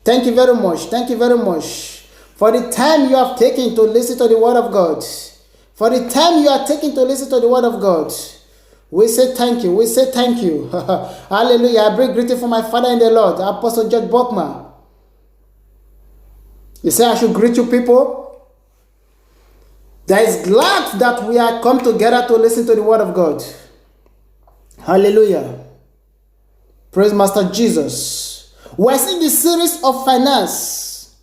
Thank you very much. Thank you very much for the time you have taken to listen to the word of God. For the time you are taking to listen to the word of God. We say thank you. We say thank you. Hallelujah. I bring greeting from my father in the Lord, Apostle George Buckman. He said I should greet you people. That is glad that we are come together to listen to the word of God. Hallelujah. Praise Master Jesus. We are seeing the series of finance.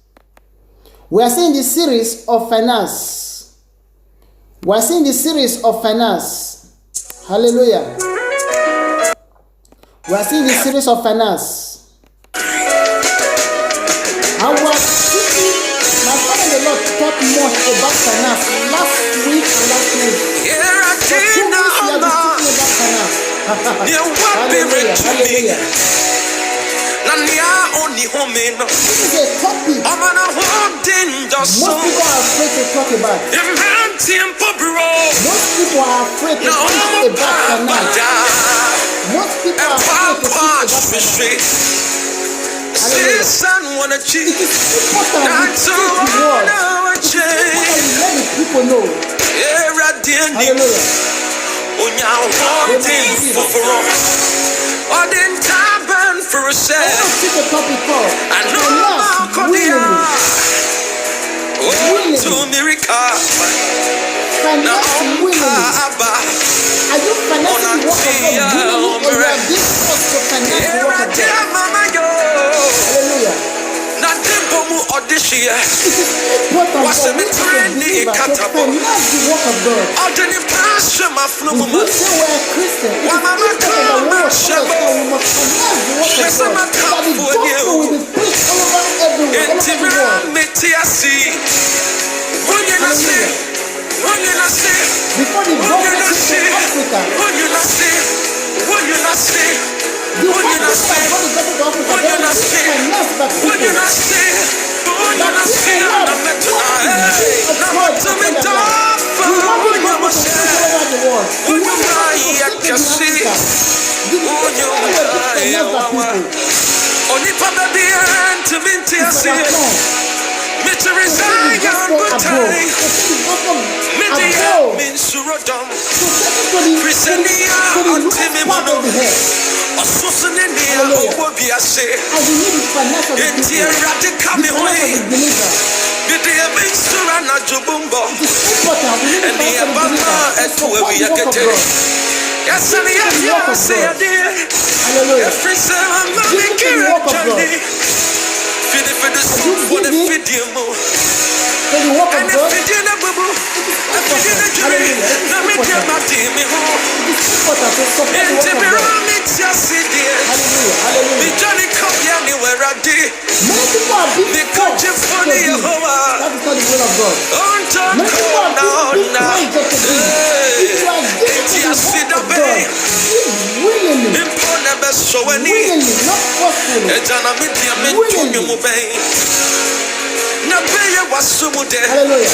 We are seeing the series of finance. We are seeing the series of finance. Hallelujah. We are seeing the series of finance. And we are seeing, my father the Lord taught much about finance last week and last week. For 2 weeks we have been speaking about finance. Hallelujah. Hallelujah. This is a topic most people are afraid to talk about. Most people are afraid to speak about finance. Most people are afraid to speak about finance. Hallelujah. It is important we speak the word. It is important we let the people know. Hallelujah. I want to speak a topic called finance willingly. Finance willingly. Are you financing the work of God willingly, or you are being forced to finance the work of God? Hallelujah. It is important for we as a believer to finance the work of God. If we say we are Christian, it is important that we must finance the work of God. That the gospel will be preached all over everywhere, all over the world. Hallelujah. Before the government came to Africa, the first people that brought the government to Africa, they were financed by people. But people now, what is the of God upon their life? We want the gospel to preach all over the world. We want the gospel to take in Africa. The people were being financed by people. It's our turn. To take the gospel abroad. To take the gospel abroad. To take it to the lowest part of the head. Hallelujah. And we need the finance of the people. The finance of the believer. It is important. We need the finance of the believer to support the work of God. Yes, and the work of God. Hallelujah. Give it to the work of God. As you give it to the work of God, it is important. Hallelujah. It is important. It is important to support the work of God. Hallelujah. Hallelujah. Many people are being forced to give. That is not the will of God. Many people are being encouraged to give. If you are giving to the work of God, give willingly. Willingly, not forcefully. Willingly. Hallelujah.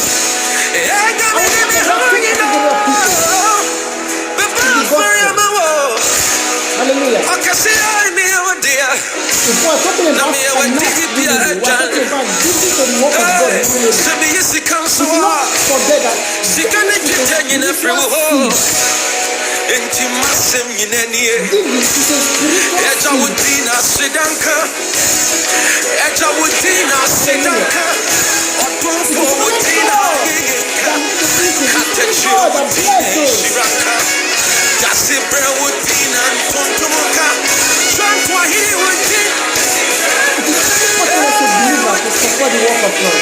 Hallelujah. If we are talking about finance willingly, we are talking about giving to the work of God willingly. We do not forget that support the work of God.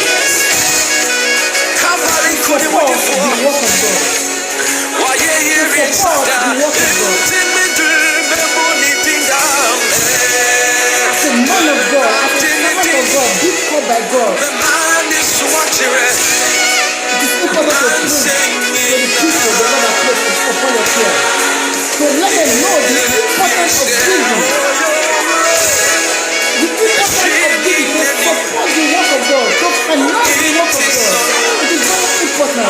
Support the work of God. As a man of God, as a servant of God, be called by God. It is important to preach to the people the Lord has placed upon your care. To let them know the importance of giving. The importance of giving to support the work of God, to finance the work of God. It is very important.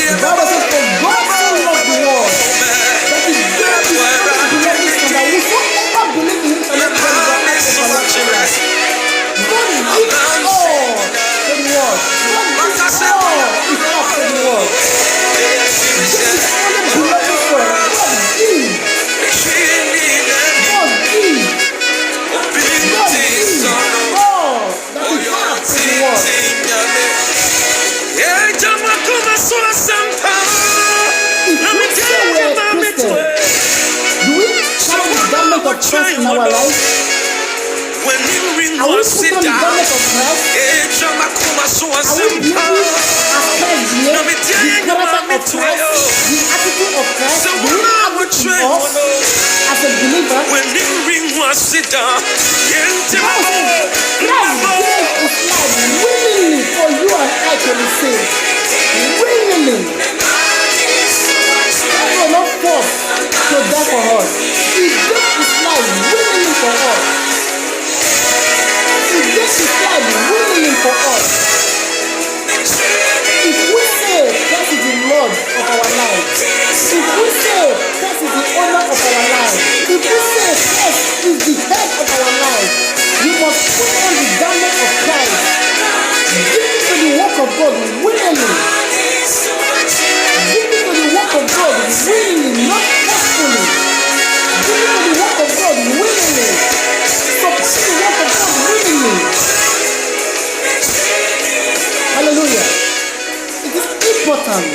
The Bible says of Christ in our life? Are we put on the garment of Christ? Are we living as Christ here? The character of Christ, the attitude of Christ, do we have it in us as a believer? Christ gave his life willingly for you and I to receive. Willingly. He was not forced to die for us. He gave his life willingly for us. He gave his life willingly for us. If we say Christ is the Lord of our life, if we say Christ is the owner of our life, if we say Christ is the head of our life, we must put on the garment of Christ. Give it to the work of God willingly. Give it to the work of God willingly, not forcefully. Give it to the work of God willingly. Support the work of God willingly. Hallelujah. It is important.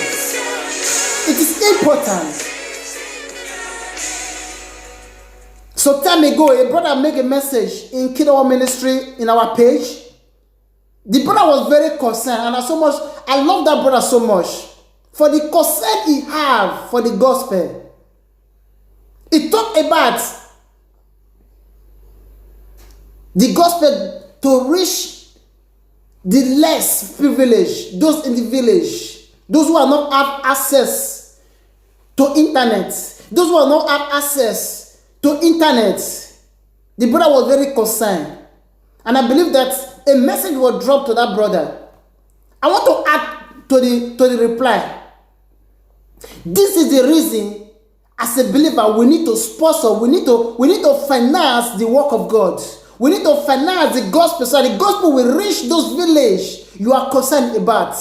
It is important. Some time ago, a brother made a message in Kingdom Ministry in our page. The brother was very concerned, and I love that brother so much for the concern he had for the gospel. He talked about the gospel to reach the less privileged, those in the village, those who are not have access to internet, those who are not have access to internet. The brother was very concerned, and I believe that a message was dropped to that brother. I want to add to the reply. This is the reason, as a believer, we need to sponsor, we need to finance the work of God. We need to finance the gospel so the gospel will reach those villages you are concerned about.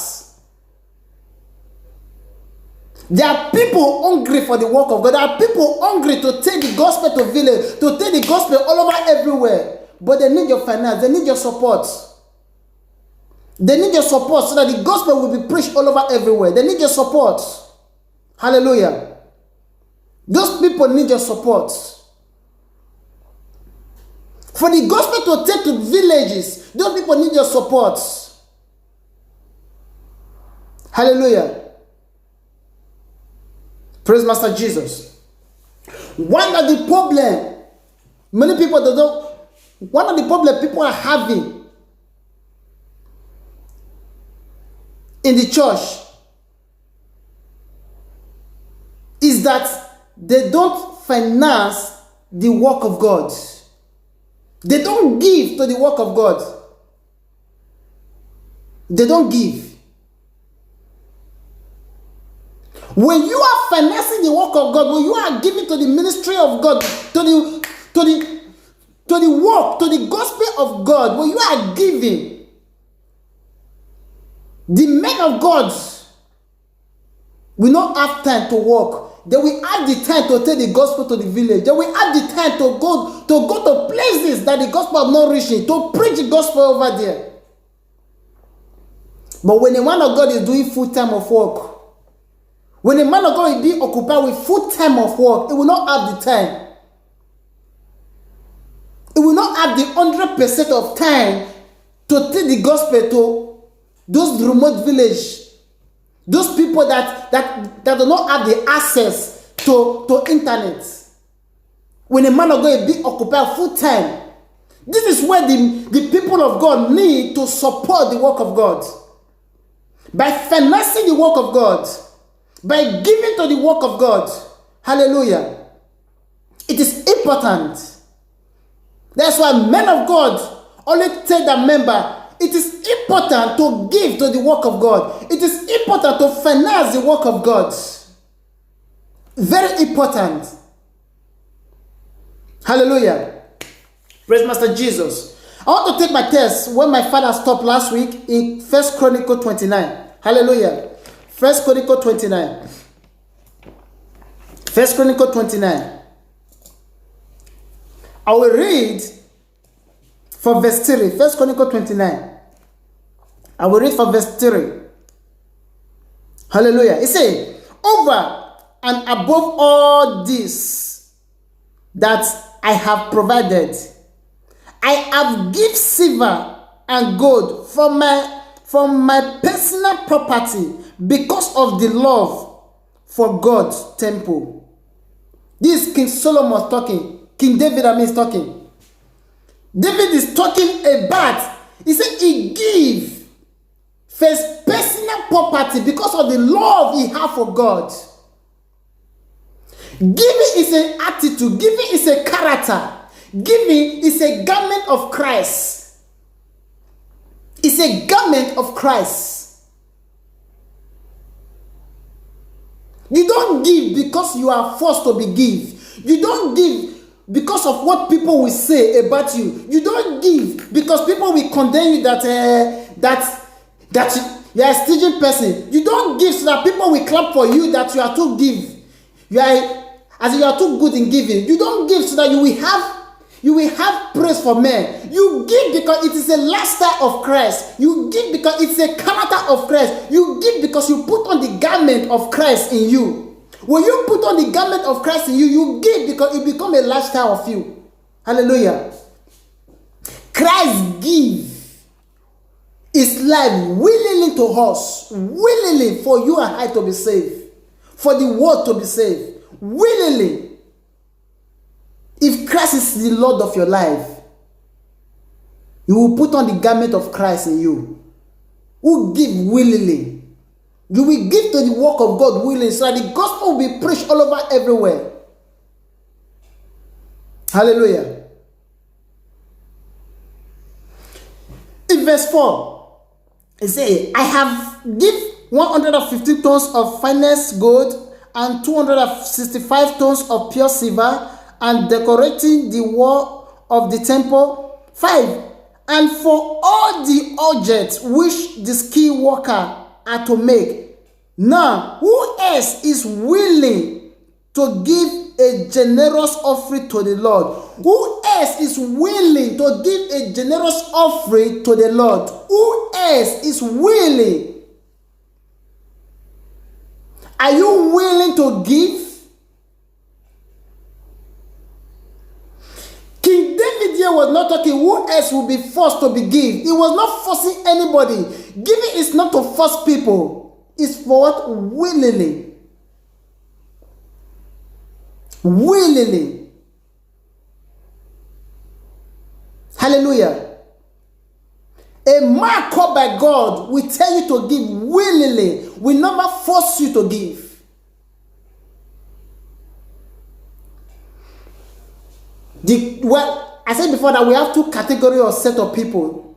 There are people hungry for the work of God. There are people hungry to take the gospel to village, to take the gospel all over everywhere. But they need your finance. They need your support. They need your support so that the gospel will be preached all over everywhere. They need your support. Hallelujah. Those people need your support. For the gospel to take to villages, those people need your support. Hallelujah. Praise Master Jesus. One of the problem people are having in the church is that they don't finance the work of God. They don't give to the work of God. They don't give. When you are financing the work of God, when you are giving to the ministry of God, to the work, to the gospel of God, when you are giving, the men of God will not have time to work. They will have the time to take the gospel to the village. They will have the time to go to places that the gospel is not reaching, to preach the gospel over there. But when a man of God is doing full time of work, when a man of God will be occupied with full time of work, he will not have the time. He will not have the 100% of time to take the gospel to those remote villages, those people that do not have the access to internet. When a man of God will be occupied full time, this is where the people of God need to support the work of God. By financing the work of God, by giving to the work of God. Hallelujah. It is important. That's why men of God always tell their member, it is important to give to the work of God. It is important to finance the work of God. Very important. Hallelujah. Praise Master Jesus. I want to take my test when my father stopped last week in 1 Chronicles 29. Hallelujah. 1 Chronicles 29. 1 Chronicles 29. I will read for verse 3. 1 Chronicles 29. I will read for verse 3. Hallelujah. It says, over and above all this, that I have provided. I have given silver and gold from my personal property because of the love for God's temple. This is King Solomon talking. King David is talking. David is talking about, he said he gave first personal property because of the love he had for God. Giving is an attitude. Giving is a character. Giving is a garment of Christ. It's a garment of Christ. You don't give because you are forced to be give. You don't give because of what people will say about you. You don't give because people will condemn you that you are a stingy person. You don't give so that people will clap for you that you are too give. You are too good in giving. You don't give so that you will have praise for men. You give because it is a lifestyle of Christ. You give because it's a character of Christ. You give because you put on the garment of Christ in you. When you put on the garment of Christ in you, you give because it becomes a lifestyle of you. Hallelujah. Christ give his life willingly to us, willingly for you and I to be saved, for the world to be saved, willingly. If Christ is the Lord of your life, you will put on the garment of Christ in you. Who give willingly. You will give to the work of God willingly so that the gospel will be preached all over everywhere. Hallelujah. In verse 4, it says, I have given 115 tons of finest gold and 265 tons of pure silver, and decorating the wall of the temple. 5. And for all the objects which the skilled worker are to make. Now, who else is willing to give a generous offering to the Lord? Who else is willing to give a generous offering to the Lord? Who else is willing? Are you willing to give? King David here was not talking who else will be forced to be given. He was not forcing anybody. Giving is not to force people. It's for what? Willingly. Willingly. Hallelujah. A man called by God will tell you to give willingly. Will never force you to give. I said before that we have two categories or set of people.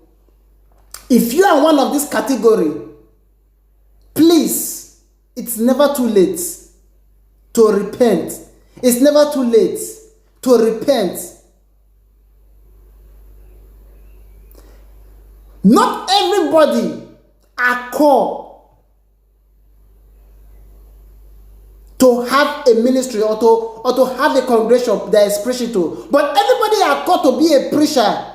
If you are one of this category, please, it's never too late to repent. It's never too late to repent. Not everybody are called to have a ministry or to have a congregation that is preaching to. But everybody are called to be a preacher.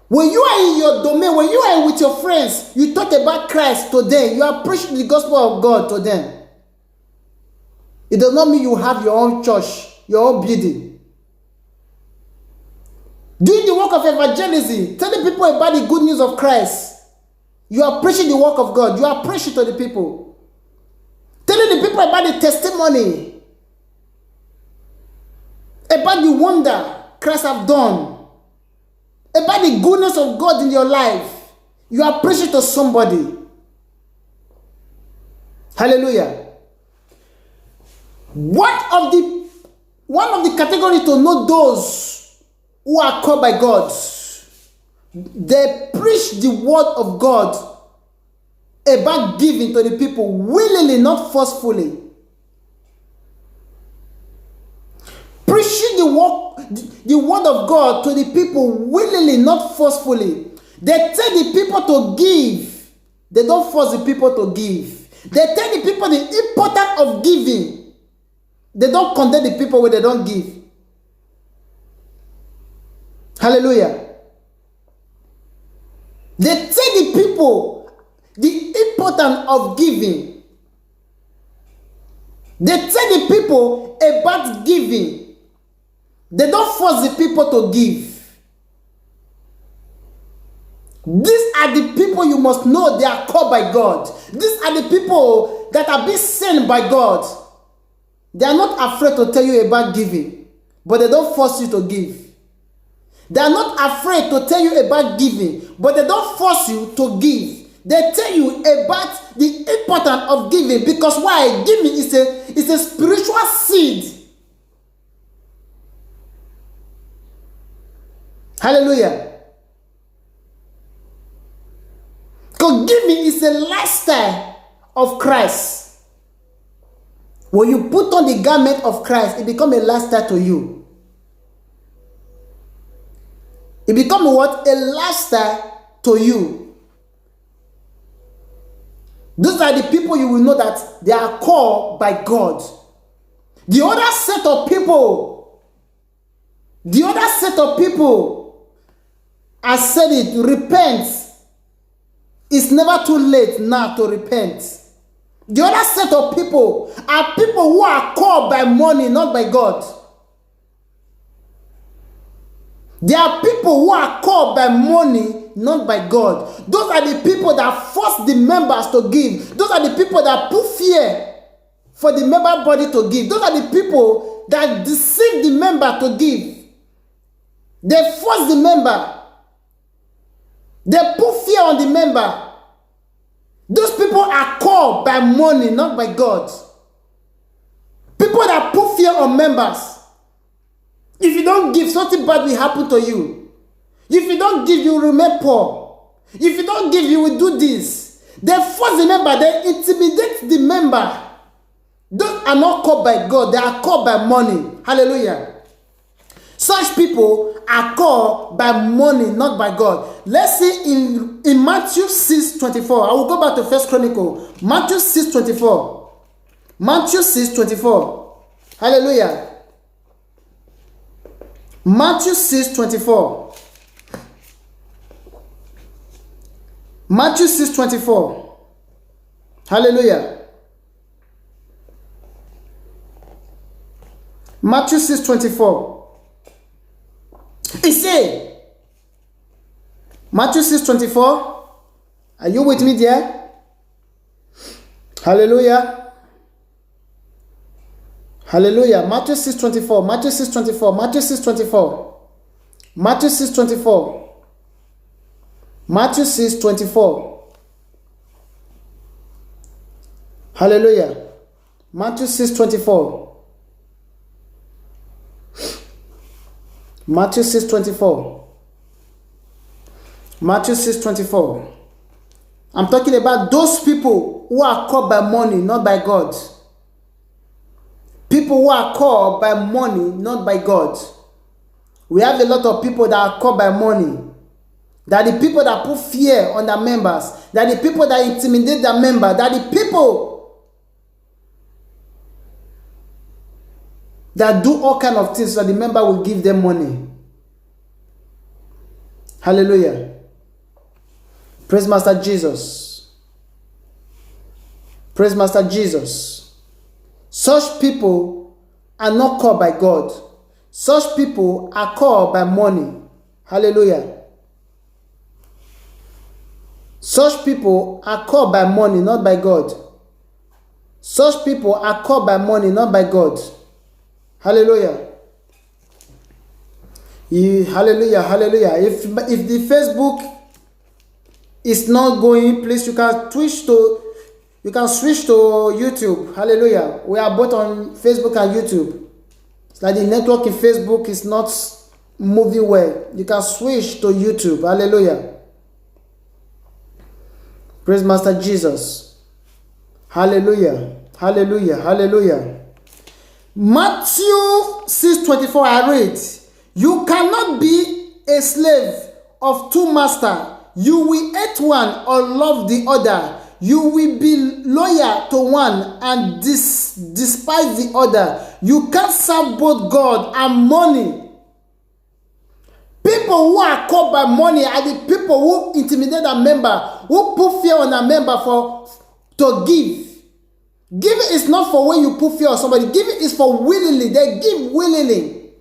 When you are in your domain, when you are with your friends, you talk about Christ to them. You are preaching the gospel of God to them. It does not mean you have your own church, your own building. Doing the work of evangelism, telling people about the good news of Christ. You are preaching the work of God. You are preaching to the people. Telling the people about the testimony, about the wonder Christ have done, about the goodness of God in your life. You are preaching to somebody. Hallelujah. One of the categories to know those who are called by God, they preach the word of God about giving to the people willingly, not forcefully. Preaching the word of God to the people willingly, not forcefully. They tell the people to give. They don't force the people to give. They tell the people the importance of giving. They don't condemn the people when they don't give. Hallelujah. They tell the people the importance of giving. They tell the people about giving. They don't force the people to give. These are the people you must know they are called by God. These are the people that are being sent by God. They are not afraid to tell you about giving, but they don't force you to give. They are not afraid to tell you about giving, but they don't force you to give. They tell you about the importance of giving, because why? Giving is a spiritual seed. Hallelujah. Because giving is a lifestyle of Christ. When you put on the garment of Christ, it becomes a lifestyle to you. It becomes what? A lifestyle to you. Those are the people you will know that they are called by God. The other set of people, I said it, repent. It's never too late now to repent. The other set of people are people who are called by money, not by God. There are people who are called by money, not by God. Those are the people that force the members to give. Those are the people that put fear for the member body to give. Those are the people that deceive the member to give. They force the member. They put fear on the member. Those people are called by money, not by God. People that put fear on members. If you don't give, something bad will happen to you. If you don't give, you will remain poor. If you don't give, you will do this. They force the member, they intimidate the member. Those are not called by God, they are called by money. Hallelujah. Such people are called by money, not by God. Let's see in Matthew 6:24. I will go back to First Chronicle. Matthew 6:24. Matthew 6:24. Hallelujah. Matthew 6:24. Matthew 6:24. Hallelujah. Matthew 6:24. It says, Matthew 6:24. Are you with me there? Hallelujah. Hallelujah. Matthew 6:24. Matthew 6:24. Matthew 6:24. Matthew 6:24. Matthew 6:24. Hallelujah. Matthew 6:24. Matthew 6:24. Matthew 6:24. I'm talking about those people who are called by money, not by God. People who are called by money, not by God. We have a lot of people that are called by money. That are the people that put fear on their members. That are the people that intimidate their members. That are the people that do all kinds of things so the member will give them money. Hallelujah. Praise Master Jesus. Praise Master Jesus. Such people are not called by God. Such people are called by money. Hallelujah. Such people are called by money, not by God. Such people are called by money, not by God. Hallelujah. Hallelujah, hallelujah. If the Facebook is not going, please you can switch to YouTube. Hallelujah. We are both on Facebook and YouTube. It's like the network in Facebook is not moving well. You can switch to YouTube. Hallelujah. Praise Master Jesus. Hallelujah. Hallelujah. Hallelujah. Matthew 6:24 I read, you cannot be a slave of two masters. You will hate one or love the other. You will be loyal to one and despise the other. You can't serve both God and money. People who are called by money are the people who intimidate a member, who put fear on a member to give. Giving is not for when you put fear on somebody. Giving is for willingly. They give willingly.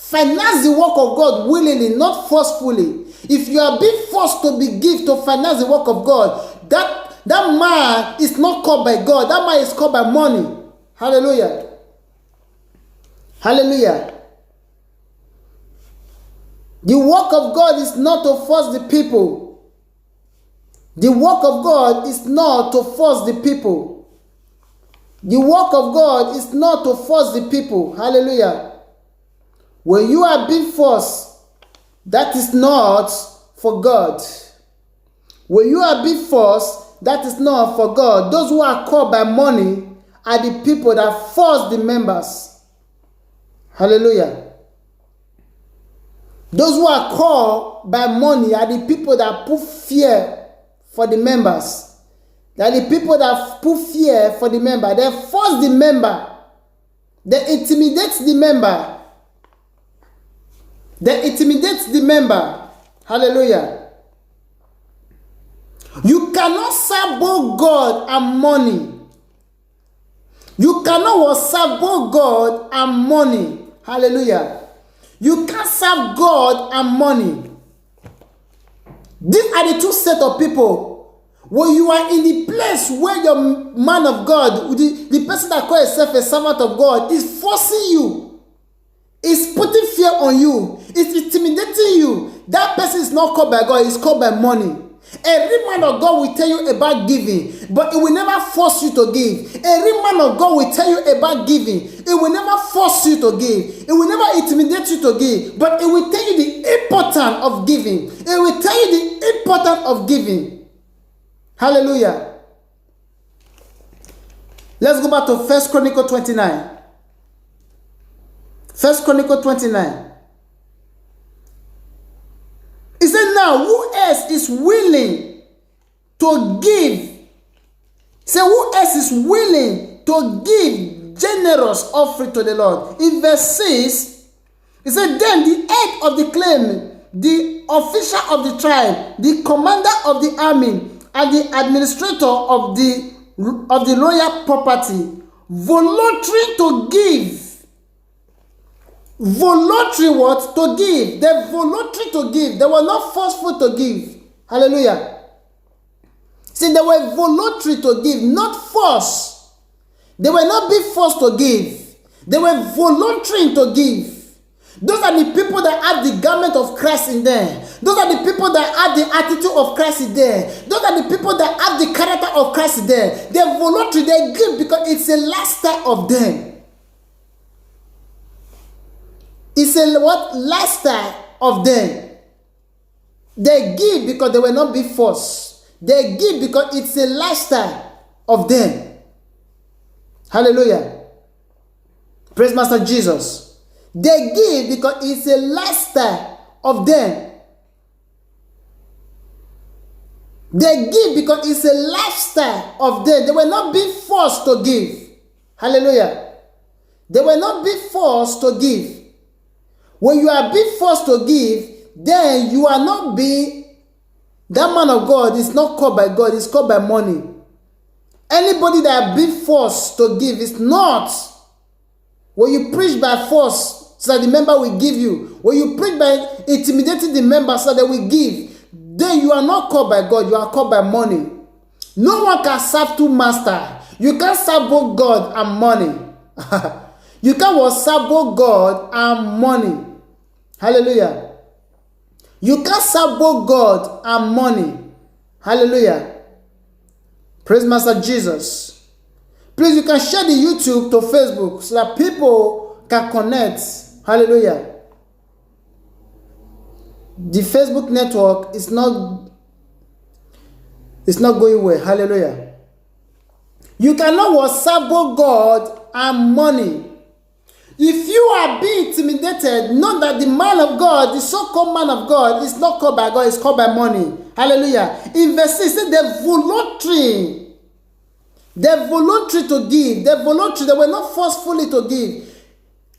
Finance the work of God willingly, not forcefully. If you are being forced to give to finance the work of God, that man is not called by God. That man is called by money. Hallelujah. Hallelujah. The work of God is not to force the people. The work of God is not to force the people. The work of God is not to force the people. Hallelujah. When you are being forced, that is not for God. When you are being forced, that is not for God. Those who are called by money are the people that force the members. Hallelujah. Those who are called by money are the people that put fear for the members. They are the people that put fear for the member. They force the member. They intimidate the member. They intimidate the member. Hallelujah. You cannot serve both God and money. You cannot serve both God and money. Hallelujah. You can't serve God and money. These are the two set of people. When you are in the place where your man of God, the person that calls himself a servant of God, is forcing you, is putting fear on you, is intimidating you, that person is not called by God, it's called by money. Every man of God will tell you about giving, but it will never force you to give. Every man of God will tell you about giving. It will never force you to give. It will never intimidate you to give, but it will tell you the importance of giving. It will tell you the importance of giving. Hallelujah. Let's go back to 1 Chronicles 29. 1 Chronicles 29. He said, now who else is willing to give? Say, who else is willing to give generous offering to the Lord? In verse 6, he said, then the head of the clan, the official of the tribe, the commander of the army, and the administrator of the royal property, voluntary to give. Voluntary what? To give. They voluntary to give. They were not forceful to give. Hallelujah. See, they were voluntary to give, not force. They were not being forced to give. They were voluntary to give. Those are the people that have the garment of Christ in them. Those are the people that have the attitude of Christ in them. Those are the people that have the character of Christ in them. They're voluntary. They give because it's a lifestyle of them. It's a what? Lifestyle of them. They give because they were not being forced. They give because it's a lifestyle of them. Hallelujah. Praise Master Jesus. They give because it's a lifestyle of them. They give because it's a lifestyle of them. They were not being forced to give. Hallelujah. They were not being forced to give. When you are being forced to give, then you are not being, that man of God is not called by God, it's called by money. Anybody that are being forced to give is not. When you preach by force, so that the member will give you. When you preach by intimidating the member so that we give, then you are not called by God, you are called by money. No one can serve two masters. You can't serve both God and money. You can't serve both God and money. Hallelujah. You can't serve both God and money. Hallelujah. Praise Master Jesus. Please, you can share the YouTube to Facebook so that people can connect. Hallelujah. The Facebook network is not going well. Hallelujah. You cannot serve both God and money. If you are being intimidated, know that the man of God, the so-called man of God, is not called by God, it's called by money. Hallelujah. In verse 6, it says they're voluntary. They're voluntary to give. They're voluntary. They were not forcefully to give.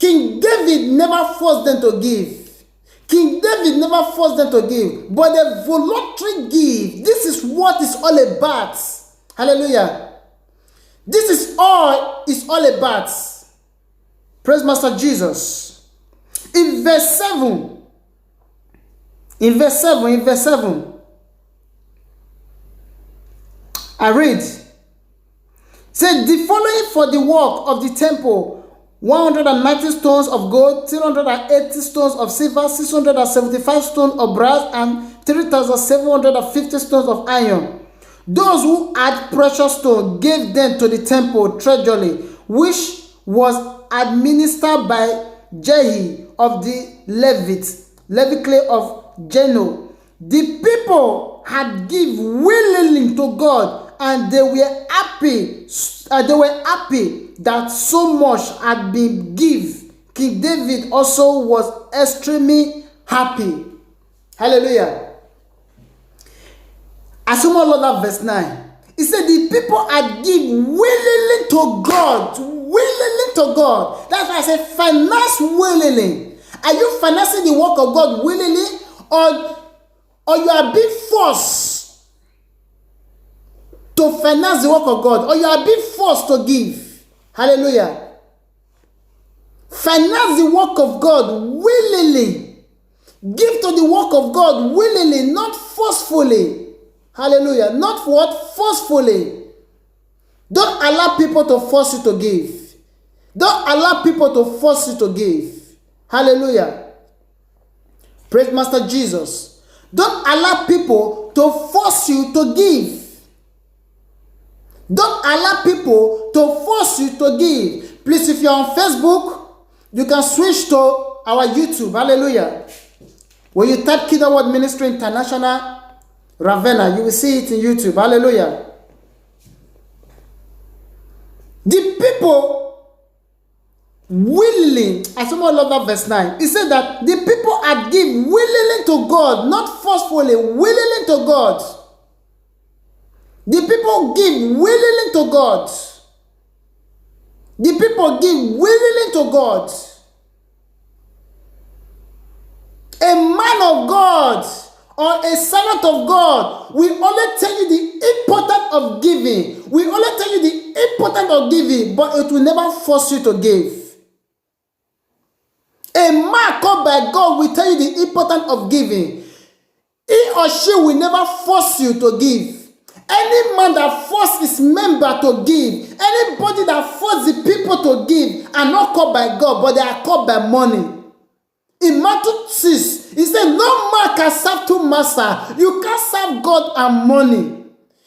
King David never forced them to give. King David never forced them to give. But they voluntary give. This is what it's all about. Hallelujah. This is all it's all about. Praise Master Jesus. In verse 7, I read, said the following for the work of the temple: 190 stones of gold, 380 stones of silver, 675 stones of brass, and 3,750 stones of iron. Those who had precious stones gave them to the temple treasury, which was administered by Jehi of the Levite of Geno. The people had given willingly to God, and they were happy. That so much had been given. King David also was extremely happy. Hallelujah. I somehow love that verse 9. He said the people had given willingly to God. Willingly to God. That's why I said finance willingly. Are you financing the work of God willingly, or you are being forced to finance the work of God, or you are being forced to give? Hallelujah. Finance the work of God willingly. Give to the work of God willingly, not forcefully. Hallelujah. Not what? Forcefully. Don't allow people to force you to give. Don't allow people to force you to give. Hallelujah. Praise Master Jesus. Don't allow people to force you to give. Don't allow people to force you to give. Please, if you're on Facebook, you can switch to our YouTube. Hallelujah. When you type Kingdom Word Ministry International Ravenna, you will see it in YouTube. Hallelujah. The people willingly, I somehow love that verse 9. It said that the people had given willingly to God, not forcefully, willingly to God. The people give willingly to God. The people give willingly to God. A man of God or a servant of God will only tell you the importance of giving. We only tell you the importance of giving, but it will never force you to give. A man called by God will tell you the importance of giving. He or she will never force you to give. Any man that forces his member to give, anybody that forces the people to give, are not called by God, but they are called by money. In Matthew 6, he said, no man can serve two masters. You can't serve God and money.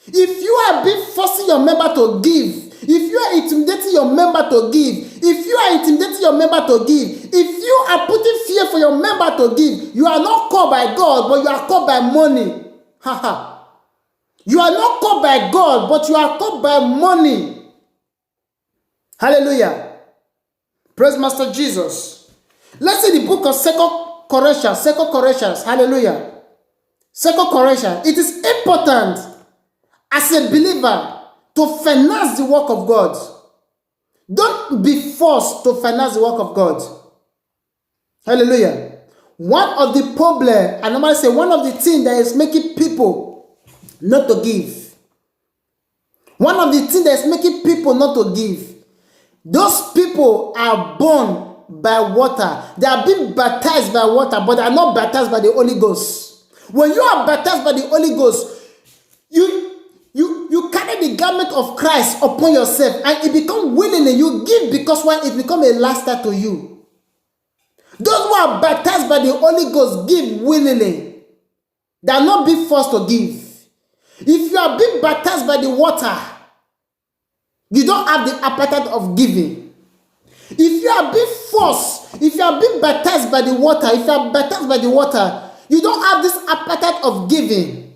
If you are being forcing your member to give, if you are intimidating your member to give, if you are intimidating your member to give, if you are putting fear for your member to give, you are not called by God, but you are called by money. Haha. You are not called by God, but you are called by money. Hallelujah. Praise Master Jesus. Let's see the book of 2 Corinthians. Hallelujah. 2 Corinthians. It is important as a believer to finance the work of God. Don't be forced to finance the work of God. Hallelujah. One of the problems, I normally say, one of the things that is making people not to give. One of the things that is making people not to give. Those people are born by water. They are being baptized by water, but they are not baptized by the Holy Ghost. When you are baptized by the Holy Ghost, you carry the garment of Christ upon yourself, and it becomes willingly. You give because why? It becomes a lifestyle to you. Those who are baptized by the Holy Ghost give willingly. They are not being forced to give. If you are being baptized by the water, you don't have the appetite of giving. If you are being forced, if you are being baptized by the water, if you are baptized by the water, you don't have this appetite of giving.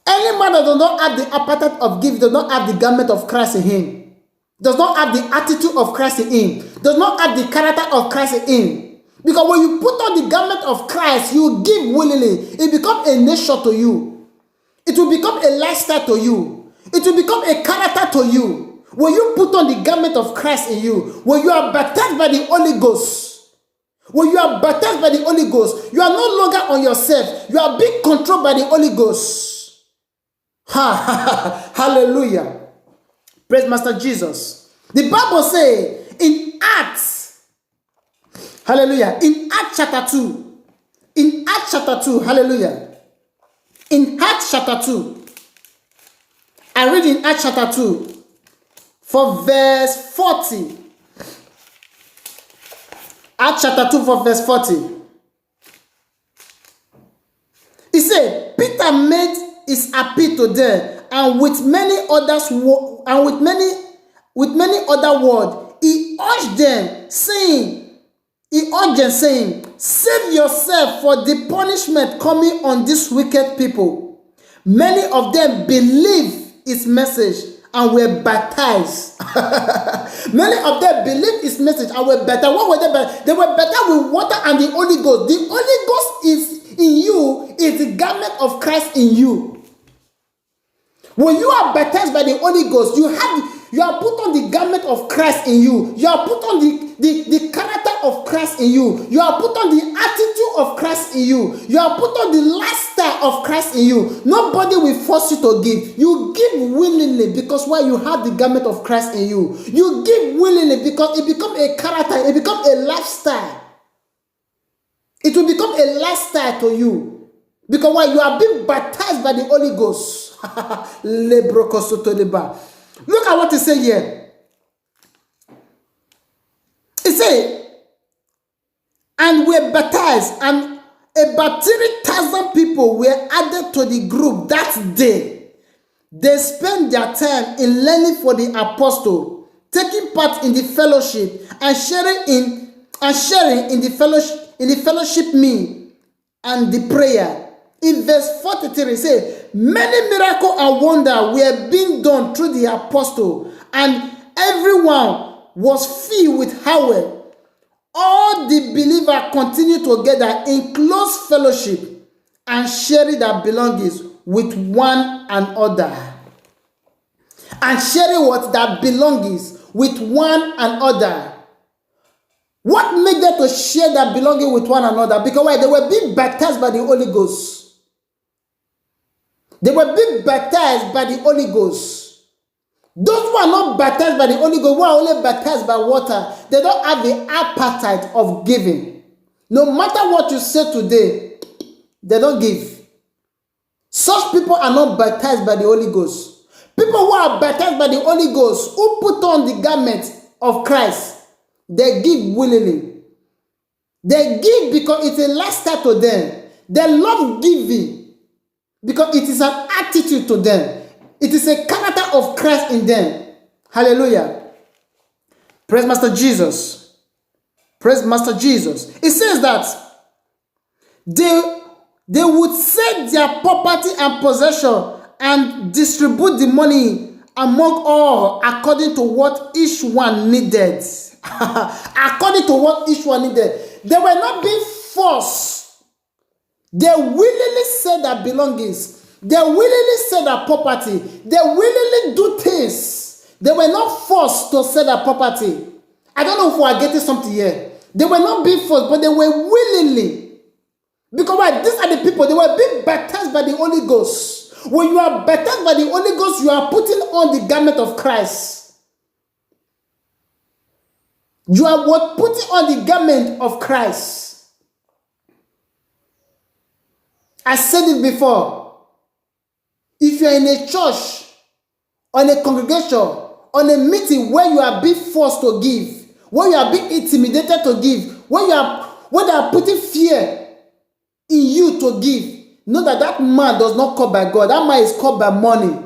Any man that does not have the appetite of giving does not have the garment of Christ in him, does not have the attitude of Christ in him, does not have the character of Christ in him. Because when you put on the garment of Christ, you give willingly. It becomes a nature to you. It will become a lifestyle to you. It will become a character to you. When you put on the garment of Christ in you, when you are baptized by the Holy Ghost, when you are baptized by the Holy Ghost, you are no longer on yourself. You are being controlled by the Holy Ghost. Hallelujah. Praise Master Jesus. The Bible says in Acts Hallelujah. In Acts chapter 2. In Acts chapter 2. Hallelujah. In Acts chapter 2. I read in Acts chapter 2 for verse 40. Acts chapter 2 for verse 40. He said, Peter made his appeal to them, and with many others, and with many other words, he urged them, saying, save yourself for the punishment coming on these wicked people. Many of them believed his message and were baptized. Many of them believed his message and were baptized. What were they baptized? They were baptized with water and the Holy Ghost. The Holy Ghost is in you, is the garment of Christ in you. When you are baptized by the Holy Ghost, you are put on the garment of Christ in you. You are put on the character of Christ in you. You are put on the attitude of Christ in you. You are put on the lifestyle of Christ in you. Nobody will force you to give. You give willingly because why? You have the garment of Christ in you. You give willingly because it becomes a character. It becomes a lifestyle. It will become a lifestyle to you. Because why? You are being baptized by the Holy Ghost. Look at what he said here. He said, and were baptized, and about 3,000 people were added to the group that day. They spent their time in learning for the apostle, taking part in the fellowship, and sharing in the fellowship meal and the prayer. In verse 43, it says, many miracles and wonders were being done through the apostle, and everyone was filled with power. All the believers continued together in close fellowship and sharing their belongings with one another. And sharing what? Their belongings with one another. What made them to share their belonging with one another? Because why? They were being baptized by the Holy Ghost. They were being baptized by the Holy Ghost. Those who are not baptized by the Holy Ghost, who are only baptized by water, they don't have the appetite of giving. No matter what you say today, they don't give. Such people are not baptized by the Holy Ghost. People who are baptized by the Holy Ghost, who put on the garment of Christ, they give willingly. They give because it's a lifestyle to them. They love giving because it is an attitude to them. It is a character of Christ in them. Hallelujah. Praise Master Jesus. Praise Master Jesus. It says that they would sell their property and possession and distribute the money among all according to what each one needed. According to what each one needed. They were not being forced. They willingly sell their belongings. They willingly sell their property. They willingly do things. They were not forced to sell their property. I don't know if we are getting something here. They were not being forced, but they were willingly. Because why? These are the people, they were being baptized by the Holy Ghost. When you are baptized by the Holy Ghost, you are putting on the garment of Christ. You are what? Putting on the garment of Christ. I said it before. If you are in a church, on a congregation, on a meeting where you are being forced to give, where you are being intimidated to give, where they are putting fear in you to give, know that man does not call by God. That man is called by money.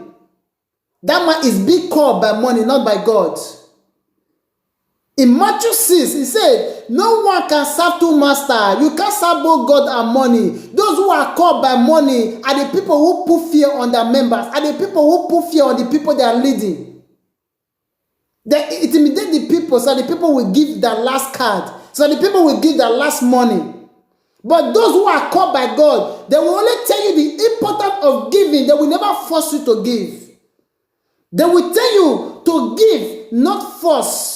That man is being called by money, not by God. In Matthew 6, he said, no one can serve two masters. You can't serve both God and money. Those who are called by money are the people who put fear on their members, are the people who put fear on the people they are leading. They intimidate the people so the people will give their last card, so the people will give their last money. But those who are called by God, they will only tell you the importance of giving. They will never force you to give. They will tell you to give, not force.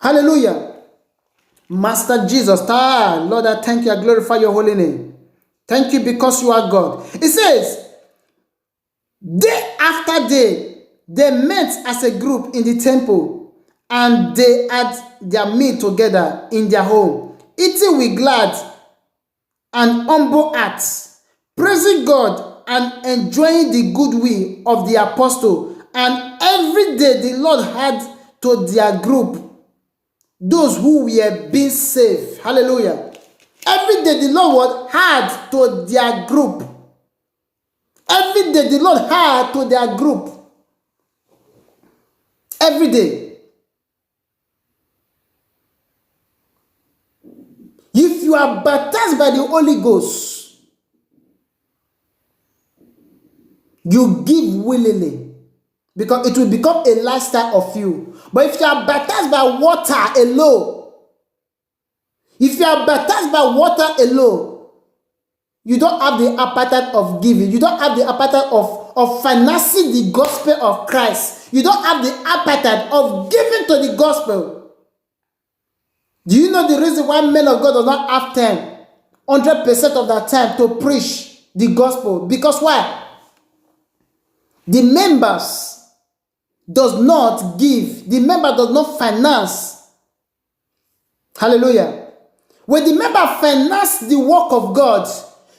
Hallelujah. Master Jesus, Lord, I thank you. I glorify your holy name. Thank you because you are God. It says, day after day, they met as a group in the temple and they had their meat together in their home, eating with glad and humble hearts, praising God and enjoying the goodwill of the apostle. And every day the Lord had to their group those who were being saved. Hallelujah. Every day the Lord had to their group. Every day the Lord had to their group. Every day. If you are baptized by the Holy Ghost, you give willingly, because it will become a lifestyle of you. But if you are baptized by water alone, you don't have the appetite of giving. You don't have the appetite of financing the gospel of Christ. You don't have the appetite of giving to the gospel. Do you know the reason why men of God do not have time, 100% of their time, to preach the gospel? Because why? The members does not give. The member does not finance. Hallelujah. When the member finance the work of God,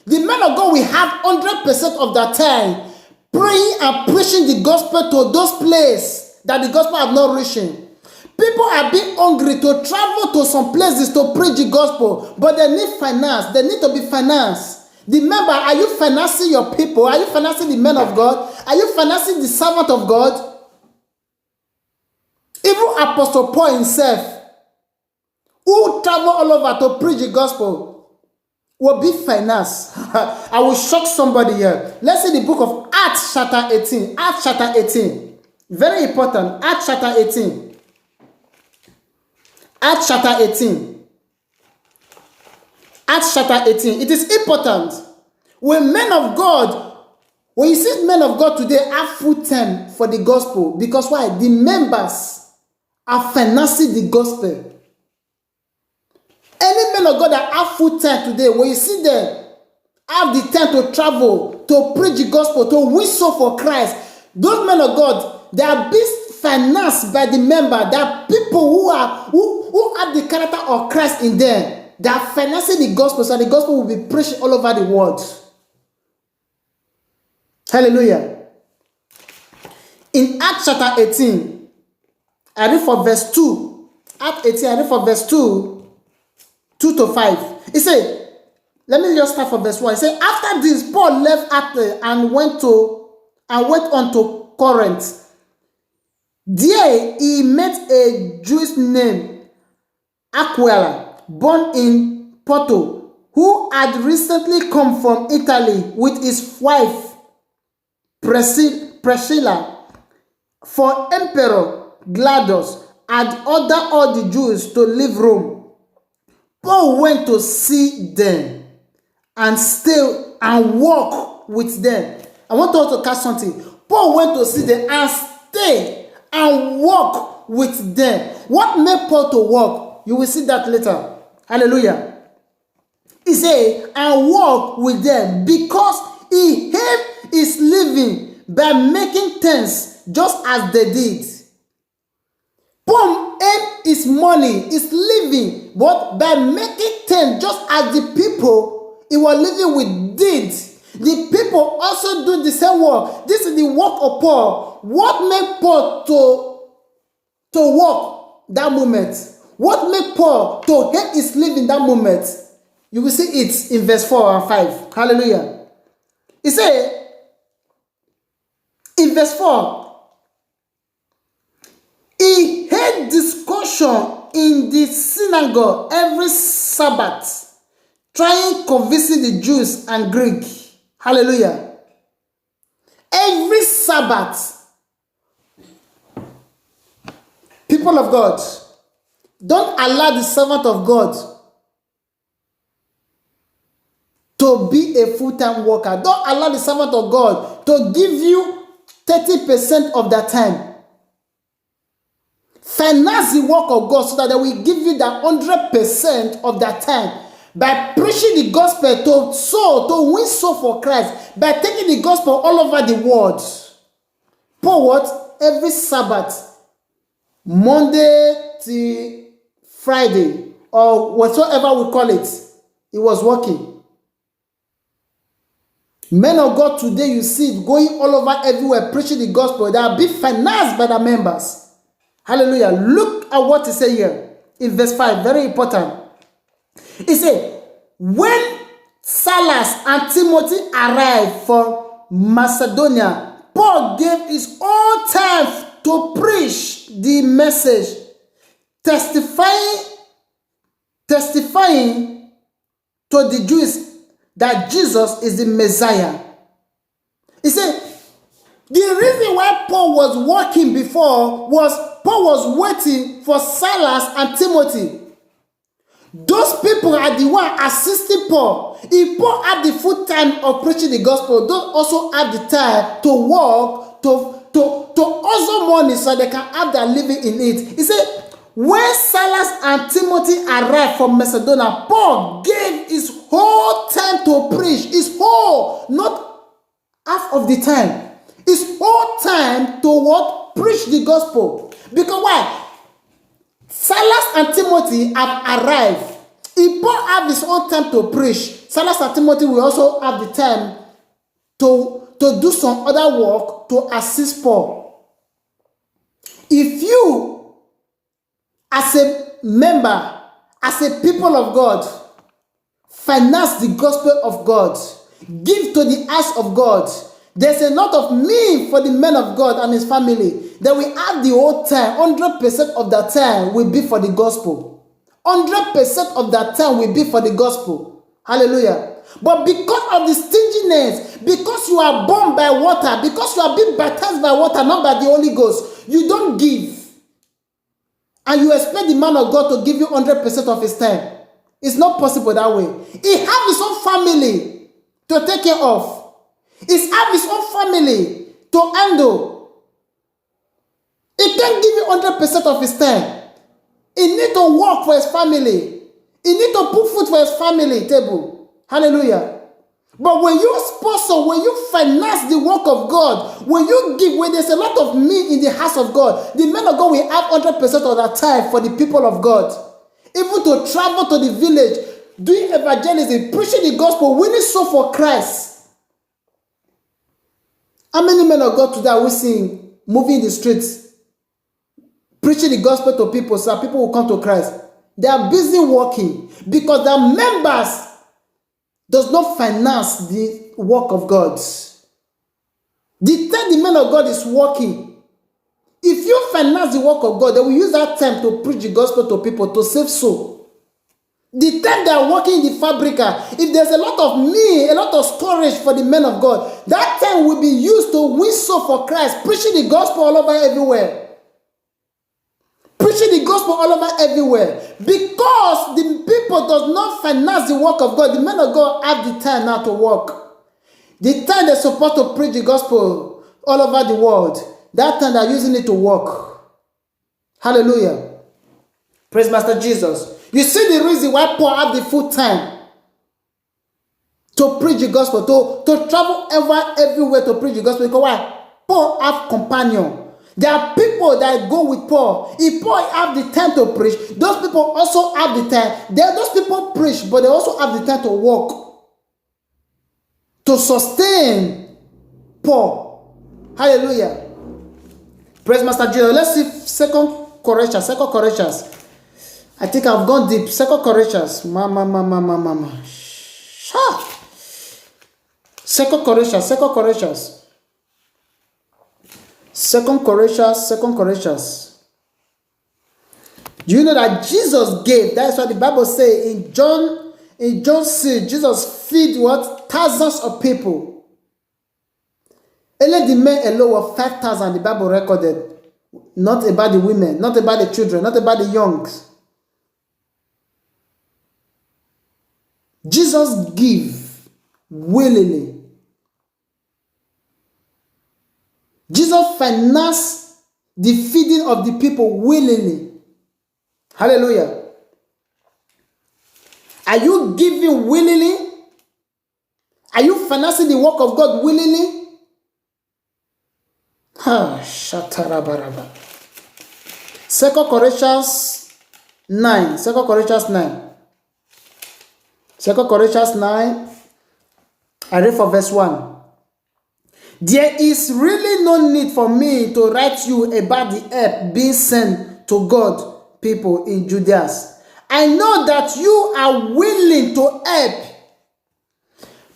the men of God will have 100% of their time praying and preaching the gospel to those places that the gospel have not reaching. People are being hungry to travel to some places to preach the gospel, but they need finance. They need to be financed. The member, are you financing your people? Are you financing the men of God? Are you financing the servant of God? Even Apostle Paul himself, who travel all over to preach the gospel, will be financed. I will shock somebody here. Let's see the book of Acts chapter 18. Acts chapter 18. Very important. Acts chapter 18. Acts chapter 18. Acts chapter 18. It is important. When men of God, when you see men of God today have full time for the gospel, because why? The members are financing the gospel. Any men of God that have full time today, when you see them have the time to travel, to preach the gospel, to win soul for Christ, those men of God, they are being financed by the member. There are people who have the character of Christ in them. They are financing the gospel, so the gospel will be preached all over the world. Hallelujah. In Acts chapter 18, I read from verse 2. Acts 18, I read from verse 2 to 5. It said, let me just start from verse 1. It said, after this, Paul left Athens and went on to Corinth. There he met a Jewish named Aquila, born in Porto, who had recently come from Italy with his wife Priscilla, for Emperor Gladius had ordered all the Jews to leave Rome. Paul went to see them and stay and walk with them. I want you to catch something. Paul went to see them and stay and walk with them. What made Paul to walk? You will see that later. Hallelujah. He said, and walk with them because he earned his living by making tents just as they did. Paul earned his money, his living, but by making tents just as the people he was living with did. The people also do the same work. This is the work of Paul. What made Paul to walk that moment? What made Paul to earn his living that moment? You will see it in verse 4 and 5. Hallelujah. He said, in verse 4, he had discussion in the synagogue every Sabbath, trying convincing the Jews and Greek. Hallelujah. Every Sabbath, people of God, don't allow the servant of God to be a full-time worker. Don't allow the servant of God to give you 30% of their time. Finance the work of God so that they will give you that 100% of their time. By preaching the gospel to win soul for Christ, by taking the gospel all over the world. Paul what? Every Sabbath, Monday till Friday, or whatsoever we call it, it was working. Men of God today, you see it going all over everywhere, preaching the gospel. They are being financed by the members. Hallelujah. Look at what he said here in verse 5, very important. He said, when Silas and Timothy arrived from Macedonia, Paul gave his whole time to preach the message, testifying to the Jews that Jesus is the Messiah. He said, the reason why Paul was working before was Paul was waiting for Silas and Timothy. Those people are the one assisting Paul. If Paul had the full time of preaching the gospel, those also have the time to work, to also money so they can have their living in it. He said, when Silas and Timothy arrived from Macedonia, Paul gave his whole time to preach. His whole, not half of the time. His whole time to what? Preach the gospel. Because why? Silas and Timothy have arrived. If Paul have his own time to preach, Silas and Timothy will also have the time to do some other work to assist Paul. If you, as a member, as a people of God, finance the gospel of God, give to the house of God, there's a lot of meaning for the man of God and his family. That we have the whole time, 100% of that time will be for the gospel. 100% of that time will be for the gospel. Hallelujah. But because of the stinginess, because you are born by water, because you are being baptized by water, not by the Holy Ghost, you don't give. And you expect the man of God to give you 100% of his time. It's not possible that way. He has his own family to take care of. He has his own family to handle. He can't give you 100% of his time. He needs to work for his family. He needs to put food for his family table. Hallelujah. But when you sponsor, when you finance the work of God, when you give, when there's a lot of meat in the house of God, the men of God will have 100% of that time for the people of God. Even to travel to the village, doing evangelism, preaching the gospel, winning soul for Christ. How many men of God today are we seeing moving in the streets, preaching the gospel to people so that people will come to Christ? They are busy working because their members does not finance the work of God. The time the man of God is working, if you finance the work of God, they will use that time to preach the gospel to people, to save soul. The time they are working in the fabrica, if there's a lot of meal, a lot of storage for the men of God, that time will be used to win soul for Christ, preaching the gospel all over everywhere. Preaching the gospel all over everywhere. Because the people does not finance the work of God, the men of God have the time now to work. The time they're supposed to preach the gospel all over the world, that time they're using it to work. Hallelujah. Praise Master Jesus. You see the reason why Paul had the full time to preach the gospel, to travel everywhere to preach the gospel. Because why? Paul have companion. There are people that go with Paul. If Paul have the time to preach, those people also have the time. Those people preach, but they also have the time to work, to sustain Paul. Hallelujah. Praise Master Jesus. Let's see 2 Corinthians. I think I've gone deep. 2 Corinthians. 2 Corinthians. Do you know that Jesus gave? That's what the Bible says in John 6. Jesus feed what? Thousands of people. Only the men alone were 5,000. The Bible recorded. Not about the women, not about the children, not about the youngs. Jesus give willingly. Jesus financed the feeding of the people willingly. Hallelujah. Are you giving willingly? Are you financing the work of God willingly? 2 Corinthians 9. 2 Corinthians 9. 2 Corinthians 9. I read from verse 1. There is really no need for me to write you about the help being sent to God people in Judea. I know that you are willing to help.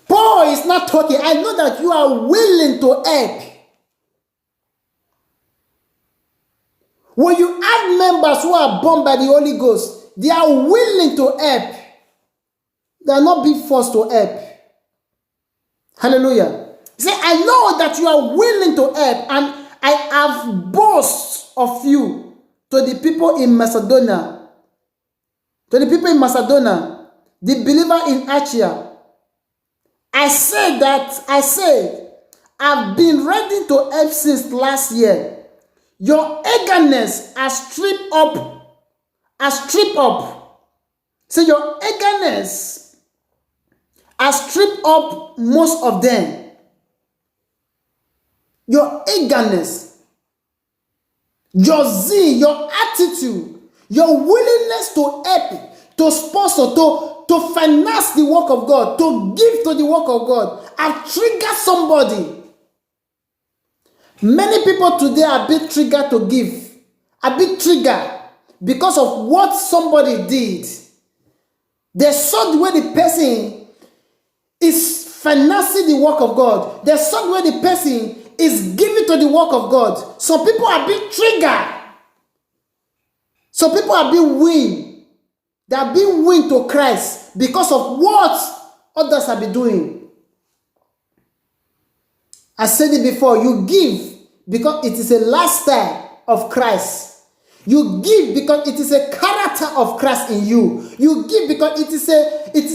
Paul is not talking. I know that you are willing to help. When you have members who are born by the Holy Ghost, they are willing to help. They are not being forced to help. Hallelujah. He said, I know that you are willing to help, and I have boast of you to the people in Macedonia. To the people in Macedonia, the believer in Achaia. I say, I've been ready to help since last year. Your eagerness has stripped up. So your eagerness has stripped up most of them. Your eagerness, your zeal, your attitude, your willingness to help, to sponsor, to finance the work of God, to give to the work of God, have triggered somebody. Many people today are a bit triggered to give, a bit triggered because of what somebody did. They saw the way the person is financing the work of God. They saw the way the person is giving to the work of God. Some people are being triggered. Some people are being won. They are being won to Christ because of what others have been doing. I said it before, you give because it is a lifestyle of Christ. You give because it is a character of Christ in you. You give because it is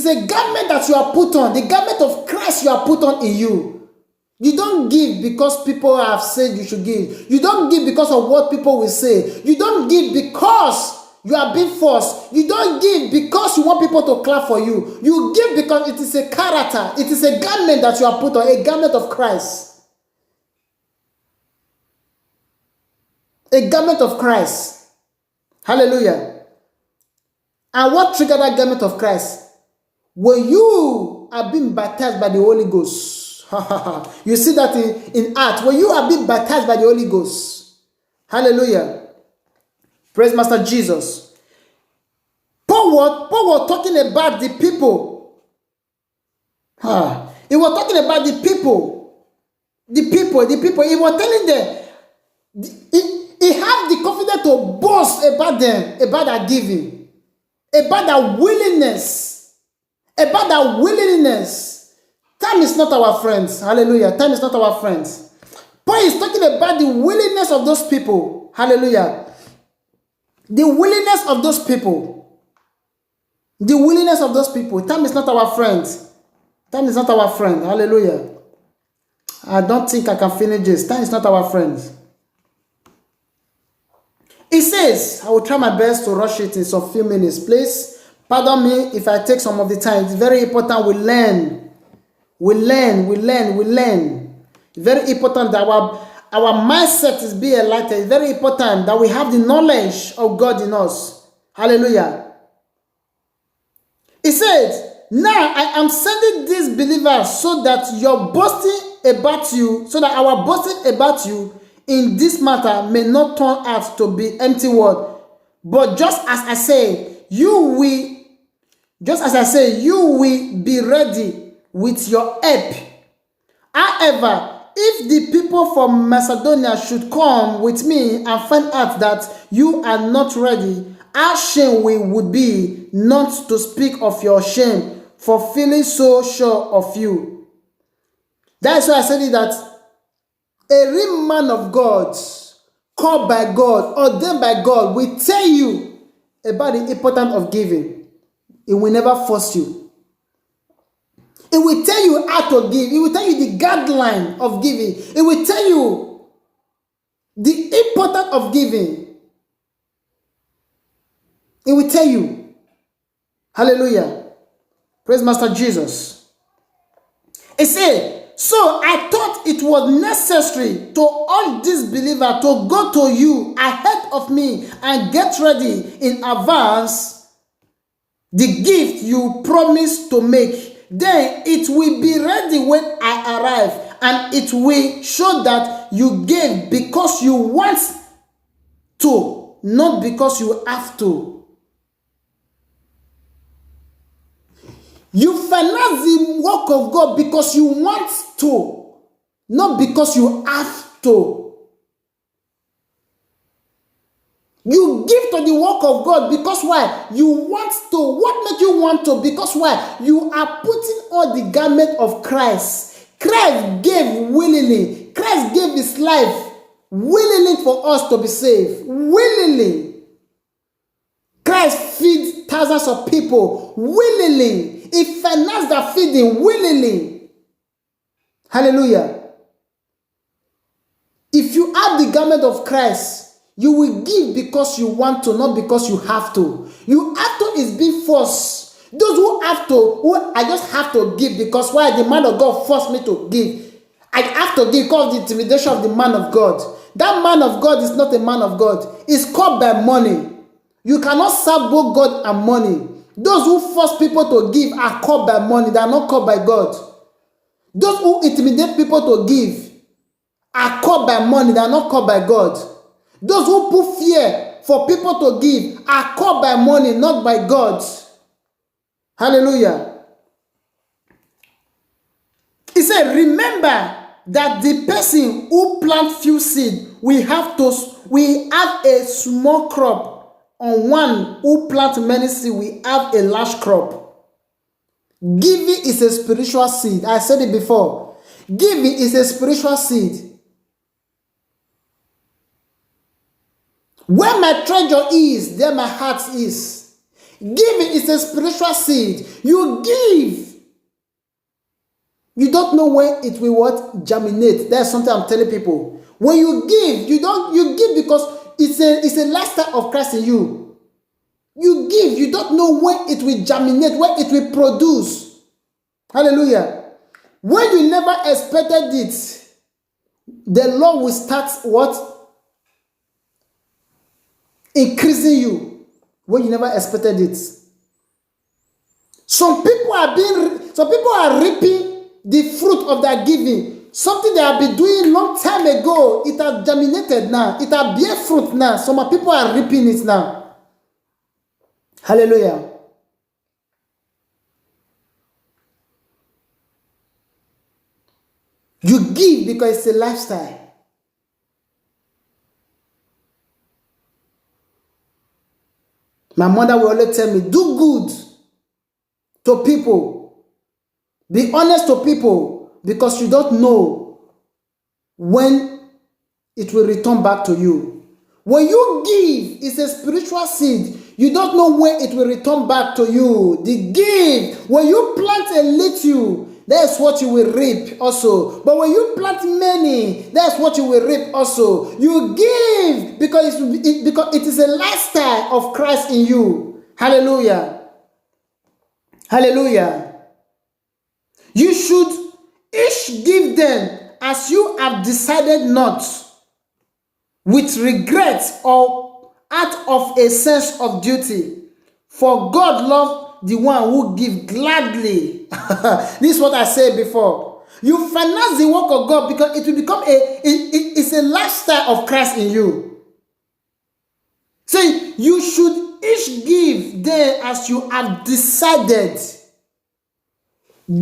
a garment that you are put on, the garment of Christ you are put on in you. You don't give because people have said you should give. You don't give because of what people will say. You don't give because you are being forced. You don't give because you want people to clap for you. You give because it is a character. It is a garment that you are put on, a garment of Christ. A garment of Christ. Hallelujah. And what triggered that garment of Christ? When you are being baptized by the Holy Ghost. You see that in Acts. When you are being baptized by the Holy Ghost. Hallelujah. Praise Master Jesus. Paul was talking about the people. He was talking about the people. The people. He was telling them. He had the confidence to boast about them, about their giving, about their willingness, Time is not our friends. Hallelujah. Time is not our friends. Paul is talking about the willingness of those people. Hallelujah. The willingness of those people. The willingness of those people. Time is not our friends. Time is not our friend. Hallelujah. I don't think I can finish this. Time is not our friends. He says, I will try my best to rush it in some few minutes. Please, pardon me if I take some of the time. It's very important we learn. We learn. It's very important that our mindset is being enlightened. It's very important that we have the knowledge of God in us. Hallelujah. He said, now I am sending these believers so that our boasting about you in this matter may not turn out to be empty word. But just as I say, you will be ready with your help. However, if the people from Macedonia should come with me and find out that you are not ready, how shame we would be not to speak of your shame for feeling so sure of you. That's why I said it, that a real man of God, called by God, ordained by God, will tell you about the importance of giving. It will never force you. It will tell you how to give. It will tell you the guideline of giving. It will tell you the importance of giving. It will tell you. Hallelujah. Praise Master Jesus. It says, So I thought it was necessary to urge this believer to go to you ahead of me and get ready in advance the gift you promised to make. Then it will be ready when I arrive, and it will show that you gave because you want to, not because you have to. You finance the work of God because you want to, not because you have to. You give to the work of God because why? You want to. What makes you want to? Because why? You are putting on the garment of Christ. Christ gave willingly. Christ gave his life willingly for us to be saved. Willingly. Christ feeds thousands of people willingly. He financed the feeding willingly. Hallelujah. If you have the garment of Christ, you will give because you want to, not because you have to. You have to is being forced. Those who have to, I just have to give because why? The man of God forced me to give. I have to give because of the intimidation of the man of God. That man of God is not a man of God. It's called by money. You cannot serve both God and money. Those who force people to give are called by money. They are not called by God. Those who intimidate people to give are called by money. They are not called by God. Those who put fear for people to give are called by money, not by God. Hallelujah. He said, remember that the person who plants few seed, we have a small crop. On one who plants many seed, we have a large crop. Giving is a spiritual seed. I said it before. Giving is a spiritual seed. Where my treasure is, there my heart is. Giving is a spiritual seed. You give. You don't know when it will what? Germinate. That's something I'm telling people. When you give, you give because it's a lifestyle of Christ in you. You give, you don't know when it will germinate, when it will produce. Hallelujah. When you never expected it, the Lord will start what? Increasing you when you never expected it. Some people are reaping the fruit of their giving. Something they have been doing long time ago, it has germinated now. It has bear fruit now. Some people are reaping it now. Hallelujah. You give because it's a lifestyle. My mother will always tell me, do good to people. Be honest to people. Because you don't know when it will return back to you. When you give, it's a spiritual seed. You don't know when it will return back to you. The give, when you plant a little, that's what you will reap also. But when you plant many, that's what you will reap also. You give because it is a lifestyle of Christ in you. Hallelujah. Hallelujah. You should each give them as you have decided, not with regret or out of a sense of duty. For God loves the one who gives gladly. This is what I said before. You finance the work of God because it will become it's a lifestyle of Christ in you. Say, you should each give them as you have decided.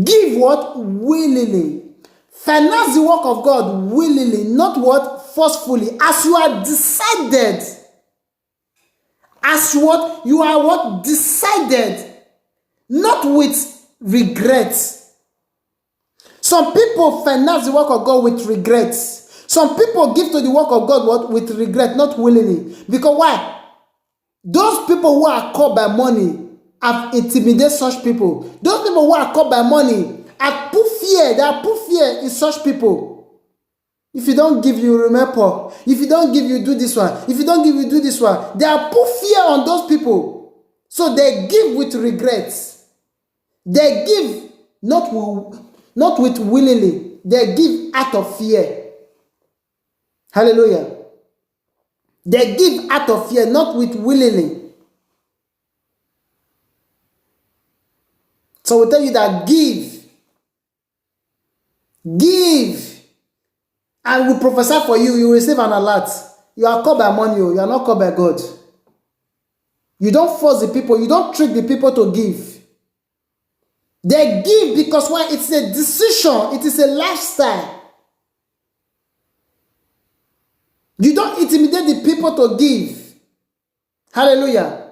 Give what? Willingly. Finance the work of God willingly, not what? Forcefully. As you are decided. As what? You are what? Decided. Not with regret. Some people finance the work of God with regrets. Some people give to the work of God what? With regret, not willingly. Because why? Those people who are called by money have intimidated such people. Those people who are caught by money have put fear. They have put fear in such people. If you don't give, you remain poor. If you don't give, you do this one. If you don't give, you do this one. They have put fear on those people. So they give with regrets. They give not with willingly. They give out of fear. Hallelujah. They give out of fear, not with willingly. So we tell you that give, and we prophesy for you, you receive an alert. You are called by money, you are not called by God. You don't force the people, you don't trick the people to give. They give because why? It's a decision, it is a lifestyle. You don't intimidate the people to give. Hallelujah.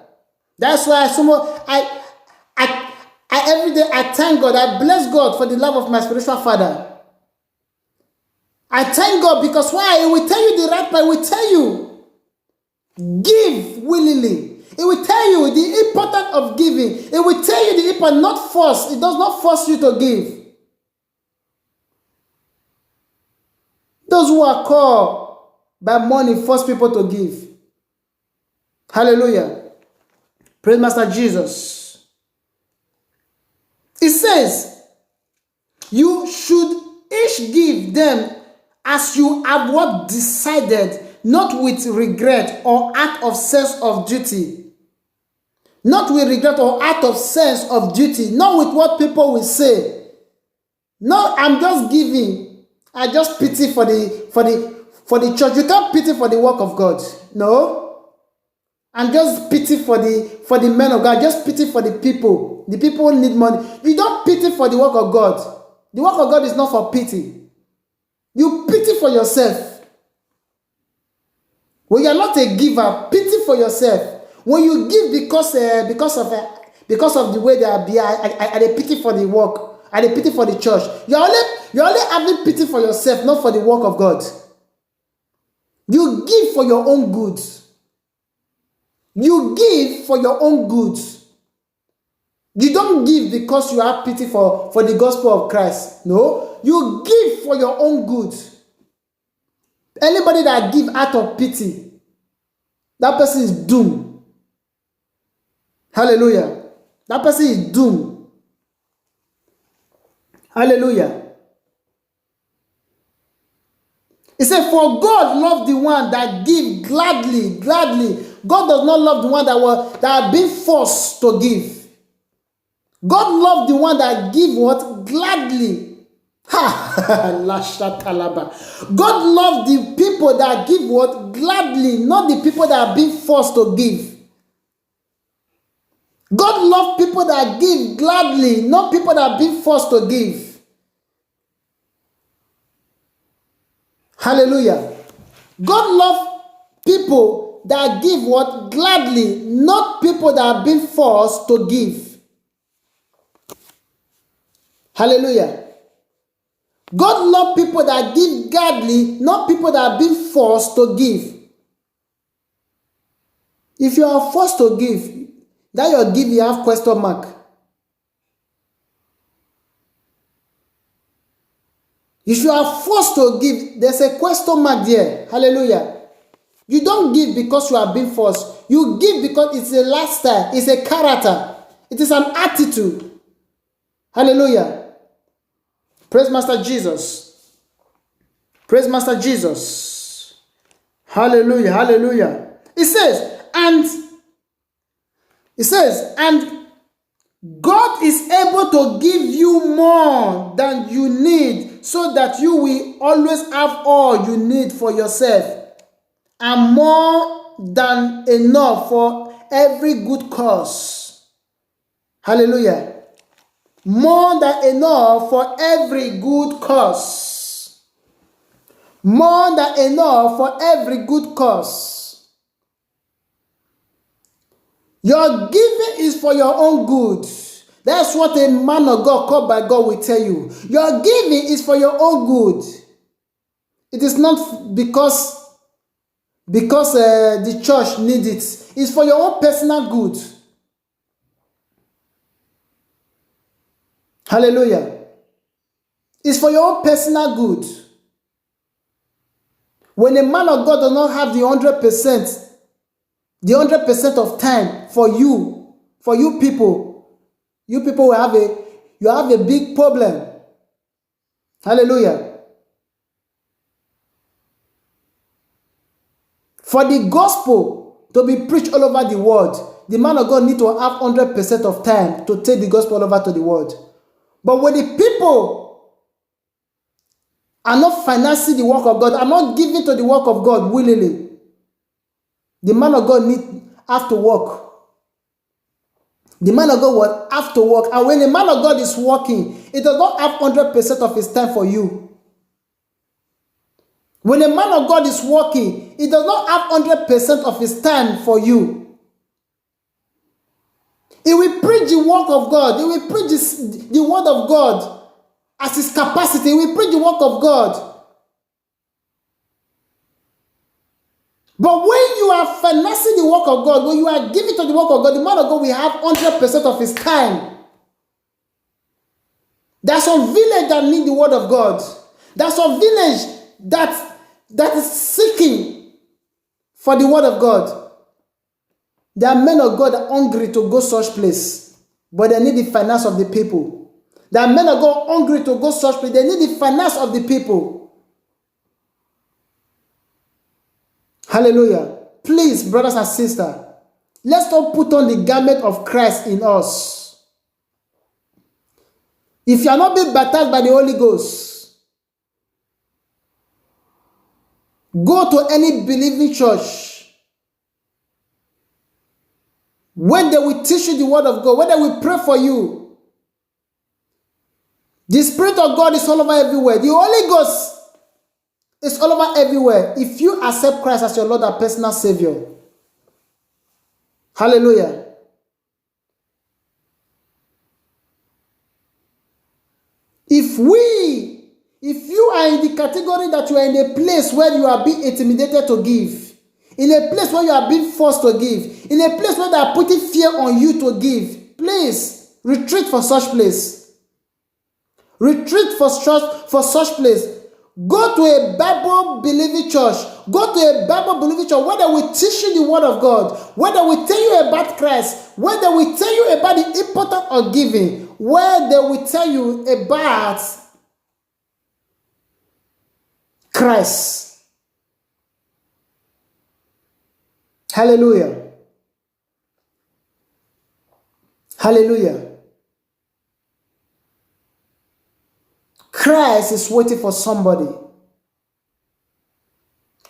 That's why I every day I thank God. I bless God for the love of my spiritual father. I thank God because why? He will tell you the right part. He will tell you, give willingly. It will tell you the importance of giving. It will tell you the importance, not force. It does not force you to give. Those who are called by money force people to give. Hallelujah. Praise Master Jesus. It says, you should each give them as you have what decided, not with regret or out of sense of duty. Not with regret or out of sense of duty. Not with what people will say. No, I'm just giving. I just pity for the church. You can't pity for the work of God. No. And just pity for the men of God. Just pity for the people. The people need money. You don't pity for the work of God. The work of God is not for pity. You pity for yourself. When you are not a giver, pity for yourself. When you give because of the way they are, I pity for the work. I pity for the church. You're only having pity for yourself, not for the work of God. You give for your own good. You give for your own good. You don't give because you have pity for the gospel of Christ. No. You give for your own good. Anybody that give out of pity, that person is doomed. Hallelujah. That person is doomed. Hallelujah. It said, for God loved the one that give gladly. God does not love the one that are being forced to give. God loved the one that give what? Gladly. God loved the people that give what? Gladly, not the people that are being forced to give. God loves people that give gladly, not people that are being forced to give. Hallelujah. God loves people that give what? Gladly, not people that are being forced to give. Hallelujah. God loves people that give gladly, not people that are being forced to give. If you are forced to give, that your give you have question mark. If you are forced to give, there's a question mark there. Hallelujah. You don't give because you are being forced. You give because it's a lifestyle, it's a character, it is an attitude. Hallelujah. Praise Master Jesus. Praise Master Jesus. Hallelujah. Hallelujah. It says, and God is able to give you more than you need, so that you will always have all you need for yourself, and more than enough for every good cause. Hallelujah. More than enough for every good cause. More than enough for every good cause. Your giving is for your own good. That's what a man of God called by God will tell you. Your giving is for your own good. It is not because the church needs it. It's for your own personal good. Hallelujah. It's for your own personal good. When a man of God does not have the 100% of time for you people will have a big problem. Hallelujah. For the gospel to be preached all over the world, the man of God need to have 100% of time to take the gospel over to the world. But when the people are not financing the work of God, are not giving to the work of God willingly, the man of God have to work. The man of God will have to work. And when the man of God is working, it does not have 100% of his time for you. When a man of God is working, it does not have 100% of his time for you. He will preach the work of God. He will preach the word of God as his capacity. He will preach the work of God. But when you are financing the work of God, when you are giving to the work of God, the man of God will have 100% of his time. There's some village that need the word of God. There's some village that is seeking for the word of God. There are men of God that are hungry to go such place, but they need the finance of the people. There are men of God hungry to go such place. They need the finance of the people. Hallelujah. Please, brothers and sisters, let's not put on the garment of Christ in us. If you are not being baptized by the Holy Ghost, go to any believing church when they will teach you the word of God, when they will pray for you. The Spirit of God is all over everywhere. The Holy Ghost is all over everywhere. If you accept Christ as your Lord and personal Savior. Hallelujah. If you are in the category that you are in a place where you are being intimidated to give, in a place where you are being forced to give, in a place where they are putting fear on you to give, please retreat for such place. Retreat for such place. Go to a Bible believing church. Go to a Bible believing church where they will teach you the word of God, where they will tell you about Christ, where they will tell you about the importance of giving, where they will tell you about Christ. Hallelujah. Hallelujah. Christ is waiting for somebody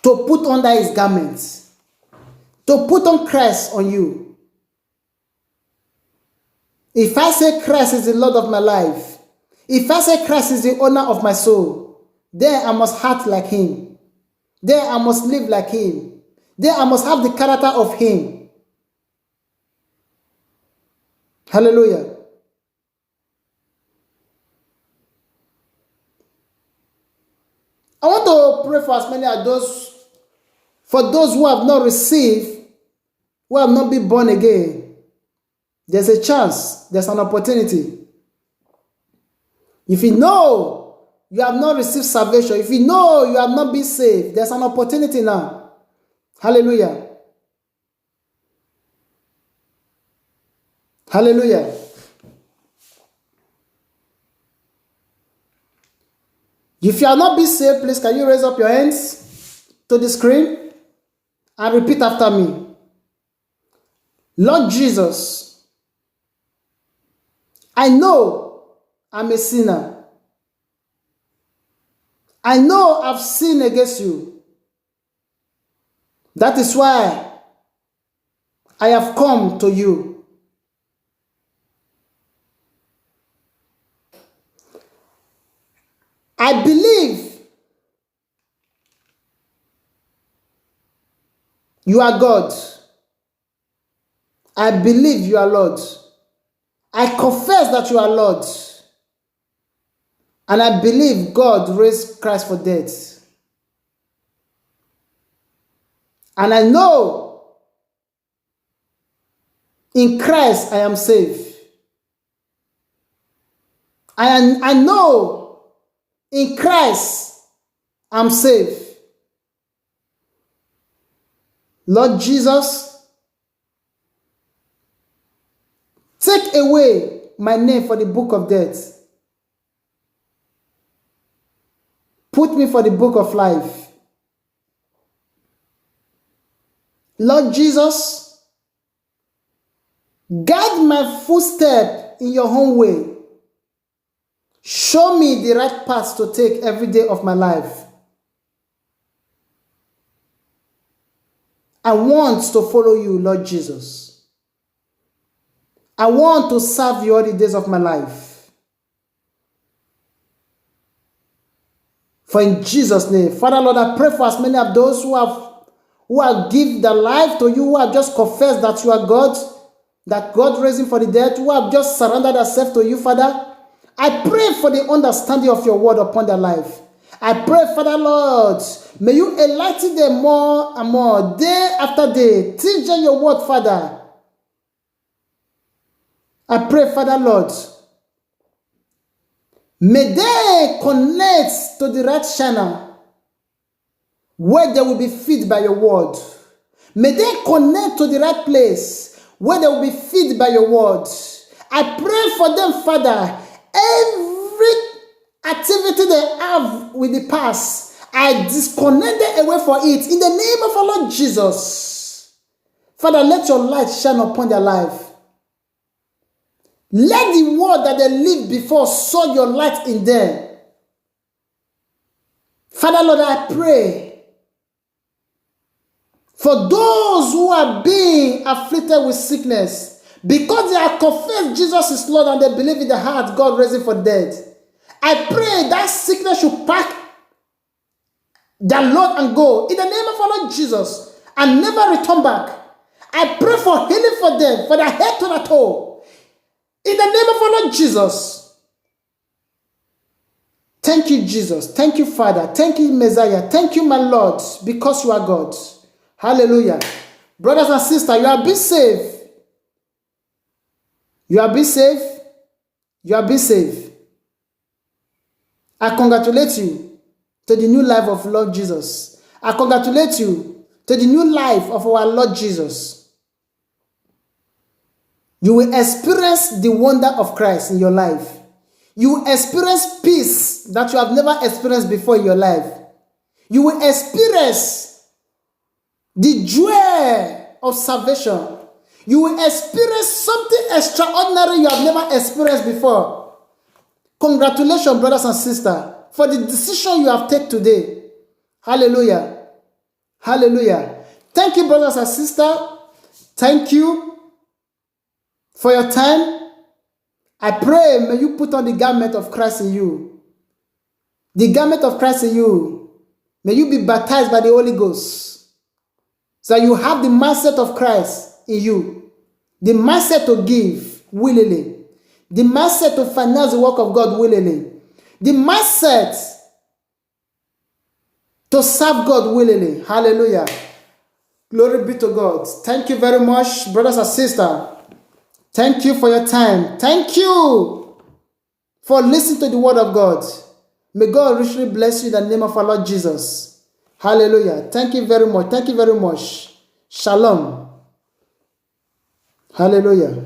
to put under his garments, to put on Christ on you. If I say Christ is the Lord of my life, if I say Christ is the owner of my soul, then I must act like him. Then I must live like him. Then I must have the character of him. Hallelujah. I want to pray for as many as those who have not received, who have not been born again. There's a chance, there's an opportunity. If you know you have not received salvation, if you know you have not been saved, there's an opportunity now. Hallelujah. Hallelujah. If you are not being saved, please can you raise up your hands to the screen and repeat after me. Lord Jesus, I know I'm a sinner. I know I've sinned against you. That is why I have come to you. I believe you are God. I believe you are Lord. I confess that you are Lord. And I believe God raised Christ for death. And I know in Christ I am safe. I know in Christ I'm safe. Lord Jesus, take away my name from the book of death. Put me for the book of life. Lord Jesus, guide my footstep in your own way. Show me the right path to take every day of my life. I want to follow you, Lord Jesus. I want to serve you all the days of my life. For in Jesus' name, Father, Lord, I pray for as many of those who have given their life to you, who have just confessed that you are God, that God raised him for the dead, who have just surrendered themselves to you, Father. I pray for the understanding of your word upon their life. I pray, Father, Lord, may you enlighten them more and more, day after day. Teach them your word, Father. I pray, Father, Lord, may they connect to the right channel where they will be fed by your word. May they connect to the right place where they will be fed by your word. I pray for them, Father, every activity they have with the past, I disconnect them away for it in the name of our Lord Jesus. Father, let your light shine upon their life. Let the word that they lived before show your light in them. Father, Lord, I pray for those who are being afflicted with sickness, because they have confessed Jesus is Lord and they believe in their heart God raised him from the dead. I pray that sickness should pack their load and go in the name of our Lord Jesus and never return back. I pray for healing for them, for their head to the toe, in the name of our Lord Jesus. Thank you, Jesus. Thank you, Father. Thank you, Messiah. Thank you, my Lord, because you are God. Hallelujah. Brothers and sisters, you have been saved. You have been saved. You have been saved. I congratulate you to the new life of Lord Jesus. I congratulate you to the new life of our Lord Jesus. You will experience the wonder of Christ in your life. You will experience peace that you have never experienced before in your life. You will experience the joy of salvation. You will experience something extraordinary you have never experienced before. Congratulations, brothers and sisters, for the decision you have taken today. Hallelujah. Hallelujah. Thank you, brothers and sisters. Thank you for your time. I pray, may you put on the garment of Christ in you. The garment of Christ in you. May you be baptized by the Holy Ghost, so that you have the mindset of Christ in you. The mindset to give willingly. The mindset to finance the work of God willingly. The mindset to serve God willingly. Hallelujah. Glory be to God. Thank you very much, brothers and sisters. Thank you for your time. Thank you for listening to the word of God. May God richly bless you in the name of our Lord Jesus. Hallelujah. Thank you very much. Thank you very much. Shalom. Hallelujah.